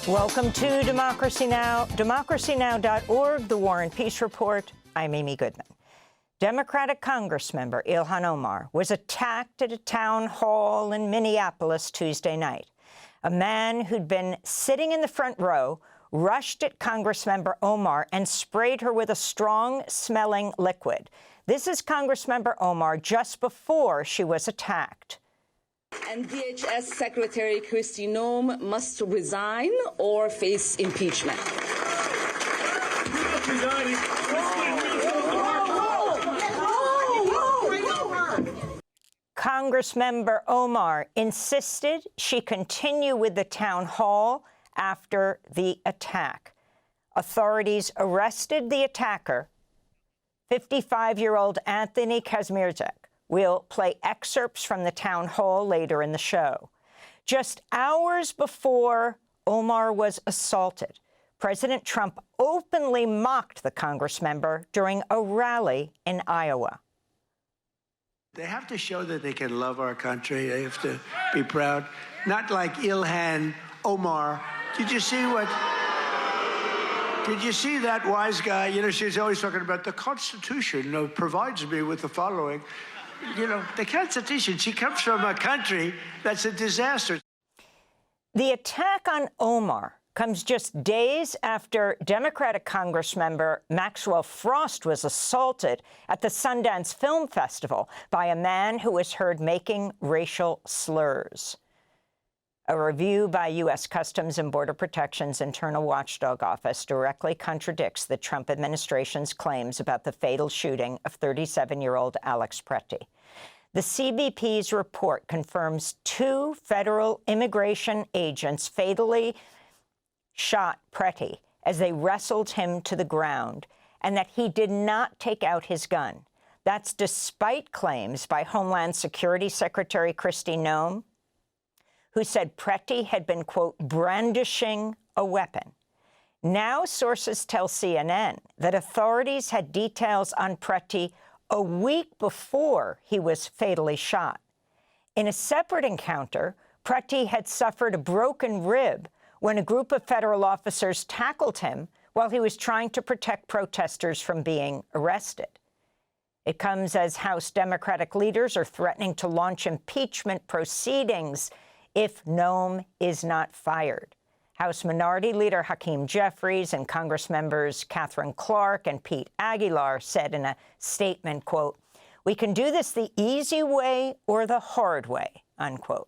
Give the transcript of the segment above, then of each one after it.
Welcome to Democracy Now!, democracynow.org, The War and Peace Report. I'm Amy Goodman. Democratic Congressmember Ilhan Omar was attacked at a town hall in Minneapolis Tuesday night. A man who'd been sitting in the front row rushed at Congressmember Omar and sprayed her with a strong-smelling liquid. This is Congressmember Omar just before she was attacked. And DHS Secretary Kristi Noem must resign or face impeachment. Congressmember Omar insisted she continue with the town hall after the attack. Authorities arrested the attacker, 55-year-old Anthony Kazmierczak. We'll play excerpts from the town hall later in the show. Just hours before Omar was assaulted, President Trump openly mocked the congressmember during a rally in Iowa. They have to show that they can love our country. They have to be proud. Not like Ilhan Omar. Did you see that wise guy? You know, she's always talking about the Constitution provides me with the following. You know, the Constitution, she comes from a country that's a disaster. The attack on Omar comes just days after Democratic Congressmember Maxwell Frost was assaulted at the Sundance Film Festival by a man who was heard making racial slurs. A review by U.S. Customs and Border Protection's Internal Watchdog Office directly contradicts the Trump administration's claims about the fatal shooting of 37-year-old Alex Preti. The CBP's report confirms 2 federal immigration agents fatally shot Preti as they wrestled him to the ground, and that he did not take out his gun. That's despite claims by Homeland Security Secretary Kristi Noem, who said Preti had been, quote, brandishing a weapon. Now sources tell CNN that authorities had details on Preti a week before he was fatally shot. In a separate encounter, Preti had suffered a broken rib when a group of federal officers tackled him while he was trying to protect protesters from being arrested. It comes as House Democratic leaders are threatening to launch impeachment proceedings if Noem is not fired. House Minority Leader Hakeem Jeffries and Congressmembers Catherine Clark and Pete Aguilar said in a statement, quote, "We can do this the easy way or the hard way," unquote.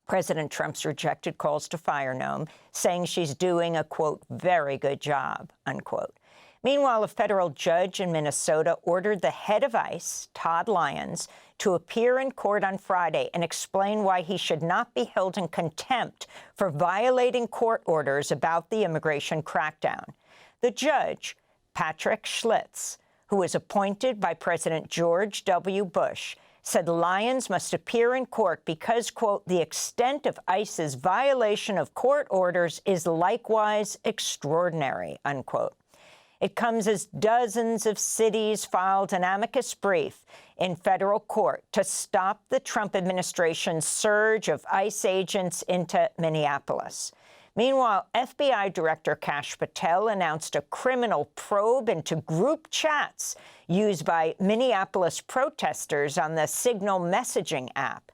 President Trump's rejected calls to fire Noem, saying she's doing a, quote, very good job, unquote. Meanwhile, a federal judge in Minnesota ordered the head of ICE, Todd Lyons, to appear in court on Friday and explain why he should not be held in contempt for violating court orders about the immigration crackdown. The judge, Patrick Schlitz, who was appointed by President George W. Bush, said Lyons must appear in court because, quote, the extent of ICE's violation of court orders is likewise extraordinary, unquote. It comes as dozens of cities filed an amicus brief in federal court to stop the Trump administration's surge of ICE agents into Minneapolis. Meanwhile, FBI Director Kash Patel announced a criminal probe into group chats used by Minneapolis protesters on the Signal messaging app.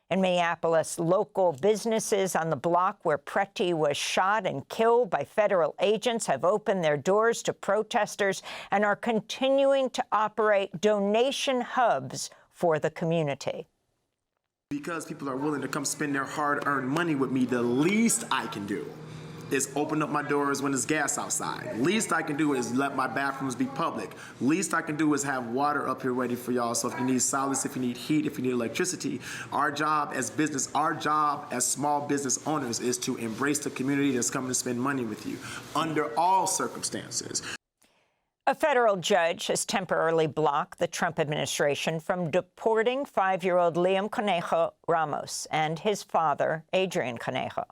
In Minneapolis, local businesses on the block where Preti was shot and killed by federal agents have opened their doors to protesters and are continuing to operate donation hubs for the community. Because people are willing to come spend their hard-earned money with me, the least I can do is open up my doors when there's gas outside. Least I can do is let my bathrooms be public. Least I can do is have water up here ready for y'all. So if you need solace, if you need heat, if you need electricity, our job as business, our job as small business owners is to embrace the community that's coming to spend money with you under all circumstances. A federal judge has temporarily blocked the Trump administration from deporting 5-year-old Liam Conejo Ramos and his father, Adrian Conejo.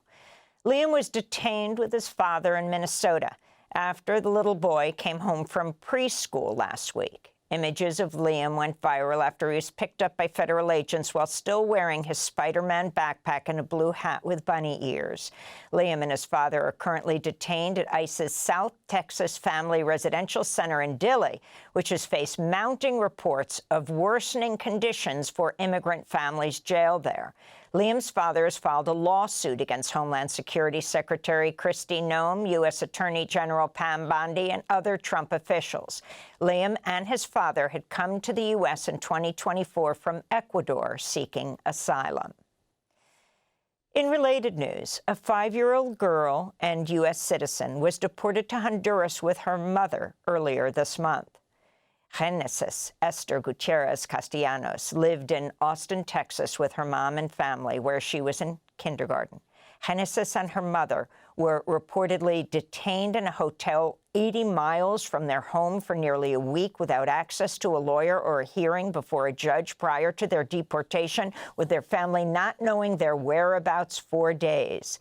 Liam was detained with his father in Minnesota after the little boy came home from preschool last week. Images of Liam went viral after he was picked up by federal agents while still wearing his Spider-Man backpack and a blue hat with bunny ears. Liam and his father are currently detained at ICE's South Texas Family Residential Center in Dilley, which has faced mounting reports of worsening conditions for immigrant families jailed there. Liam's father has filed a lawsuit against Homeland Security Secretary Kristi Noem, U.S. Attorney General Pam Bondi, and other Trump officials. Liam and his father had come to the U.S. in 2024 from Ecuador seeking asylum. In related news, a 5-year-old girl and U.S. citizen was deported to Honduras with her mother earlier this month. Genesis Esther Gutierrez Castellanos lived in Austin, Texas with her mom and family, where she was in kindergarten. Genesis and her mother were reportedly detained in a hotel 80 miles from their home for nearly a week without access to a lawyer or a hearing before a judge prior to their deportation, with their family not knowing their whereabouts for days.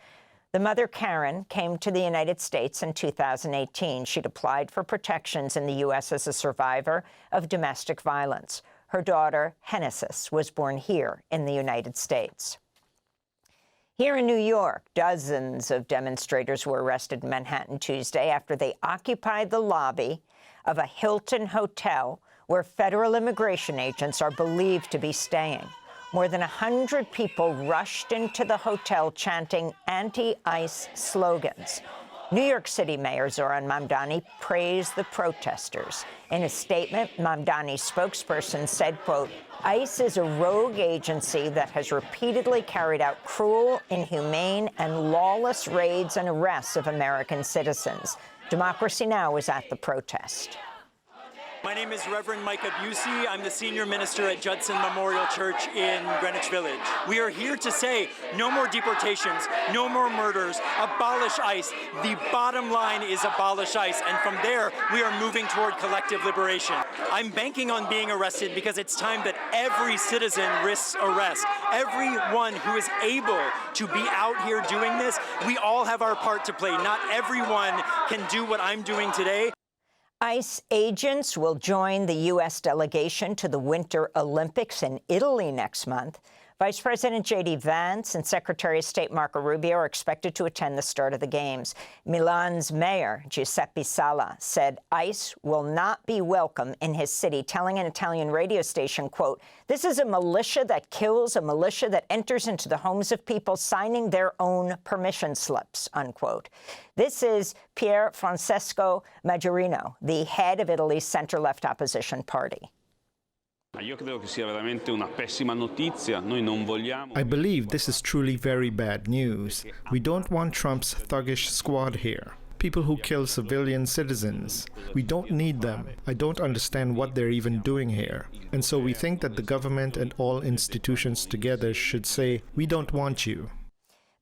The mother, Karen, came to the United States in 2018. She'd applied for protections in the U.S. as a survivor of domestic violence. Her daughter, Genesis, was born here in the United States. Here in New York, dozens of demonstrators were arrested in Manhattan Tuesday after they occupied the lobby of a Hilton hotel where federal immigration agents are believed to be staying. More than 100 people rushed into the hotel chanting anti-ICE slogans. New York City Mayor Zohran Mamdani praised the protesters. In a statement, Mamdani's spokesperson said, quote, ICE is a rogue agency that has repeatedly carried out cruel, inhumane, and lawless raids and arrests of American citizens. Democracy Now! Was at the protest. My name is Reverend Micah Busey. I'm the senior minister at Judson Memorial Church in Greenwich Village. We are here to say no more deportations, no more murders, abolish ICE. The bottom line is abolish ICE, and from there, we are moving toward collective liberation. I'm banking on being arrested because it's time that every citizen risks arrest. Everyone who is able to be out here doing this, we all have our part to play. Not everyone can do what I'm doing today. ICE agents will join the U.S. delegation to the Winter Olympics in Italy next month. Vice President J.D. Vance and Secretary of State Marco Rubio are expected to attend the start of the Games. Milan's mayor, Giuseppe Sala, said ICE will not be welcome in his city, telling an Italian radio station, quote, this is a militia that kills, a militia that enters into the homes of people signing their own permission slips, unquote. This is Pier Francesco Maggiorino, the head of Italy's center-left opposition party. I believe this is truly very bad news. We don't want Trump's thuggish squad here. People who kill civilian citizens. We don't need them. I don't understand what they're even doing here. And so we think that the government and all institutions together should say, we don't want you.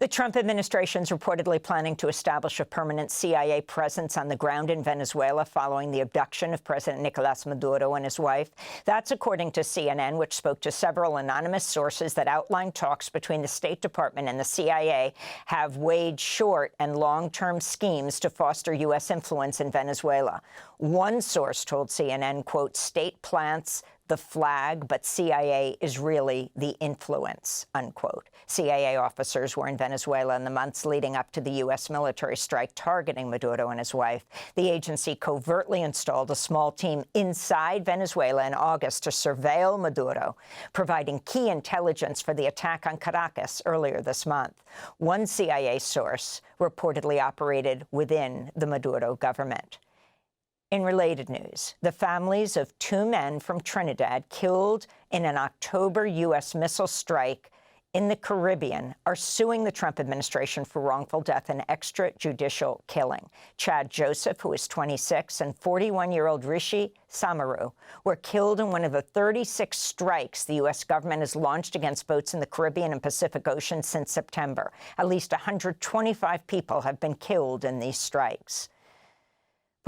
The Trump administration is reportedly planning to establish a permanent CIA presence on the ground in Venezuela following the abduction of President Nicolas Maduro and his wife. That's according to CNN, which spoke to several anonymous sources that outlined talks between the State Department and the CIA have weighed short and long-term schemes to foster U.S. influence in Venezuela. One source told CNN, quote, state plants the flag, but CIA is really the influence, unquote. CIA officers were in Venezuela in the months leading up to the U.S. military strike targeting Maduro and his wife. The agency covertly installed a small team inside Venezuela in August to surveil Maduro, providing key intelligence for the attack on Caracas earlier this month. One CIA source reportedly operated within the Maduro government. In related news, the families of 2 men from Trinidad killed in an October U.S. missile strike in the Caribbean are suing the Trump administration for wrongful death and extrajudicial killing. Chad Joseph, who is 26, and 41-year-old Rishi Samaru were killed in one of the 36 strikes the U.S. government has launched against boats in the Caribbean and Pacific Ocean since September. At least 125 people have been killed in these strikes.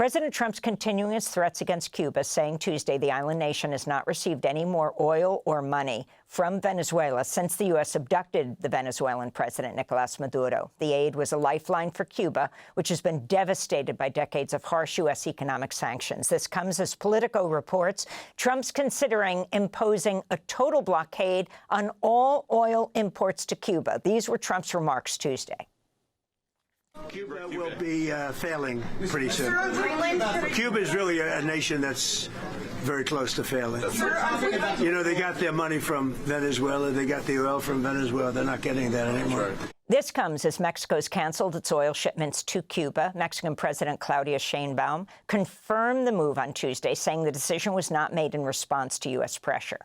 President Trump's continuing his threats against Cuba, saying Tuesday the island nation has not received any more oil or money from Venezuela since the U.S. abducted the Venezuelan president, Nicolas Maduro. The aid was a lifeline for Cuba, which has been devastated by decades of harsh U.S. economic sanctions. This comes as Politico reports Trump's considering imposing a total blockade on all oil imports to Cuba. These were Trump's remarks Tuesday. Cuba will be failing pretty soon. Cuba is really a nation that's very close to failing. You know, they got their money from Venezuela. They got the oil from Venezuela. They're not getting that anymore. This comes as Mexico's canceled its oil shipments to Cuba. Mexican President Claudia Sheinbaum confirmed the move on Tuesday, saying the decision was not made in response to U.S. pressure.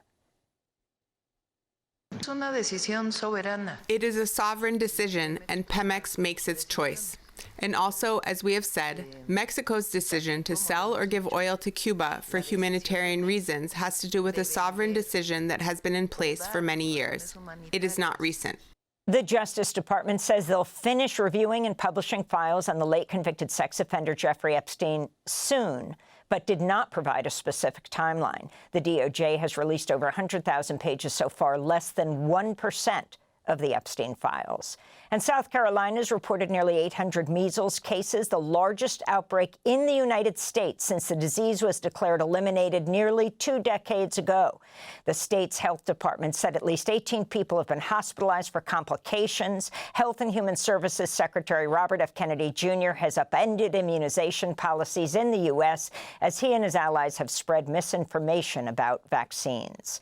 It is a sovereign decision, and Pemex makes its choice. And also, as we have said, Mexico's decision to sell or give oil to Cuba for humanitarian reasons has to do with a sovereign decision that has been in place for many years. It is not recent. The Justice Department says they'll finish reviewing and publishing files on the late convicted sex offender Jeffrey Epstein soon, but did not provide a specific timeline. The DOJ has released over 100,000 pages so far, less than 1% of the Epstein files. And South Carolina's reported nearly 800 measles cases, the largest outbreak in the United States since the disease was declared eliminated nearly 2 decades ago. The state's health department said at least 18 people have been hospitalized for complications. Health and Human Services Secretary Robert F. Kennedy Jr. has upended immunization policies in the U.S. as he and his allies have spread misinformation about vaccines.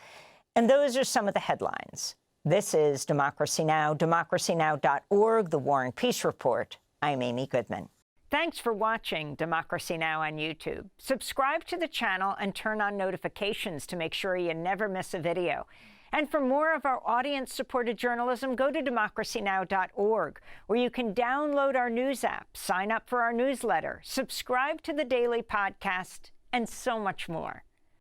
And those are some of the headlines. This is Democracy Now!, democracynow.org, The War and Peace Report. I'm Amy Goodman. Thanks for watching Democracy Now! On YouTube. Subscribe to the channel and turn on notifications to make sure you never miss a video. And for more of our audience-supported journalism, go to democracynow.org, where you can download our news app, sign up for our newsletter, subscribe to the daily podcast, and so much more.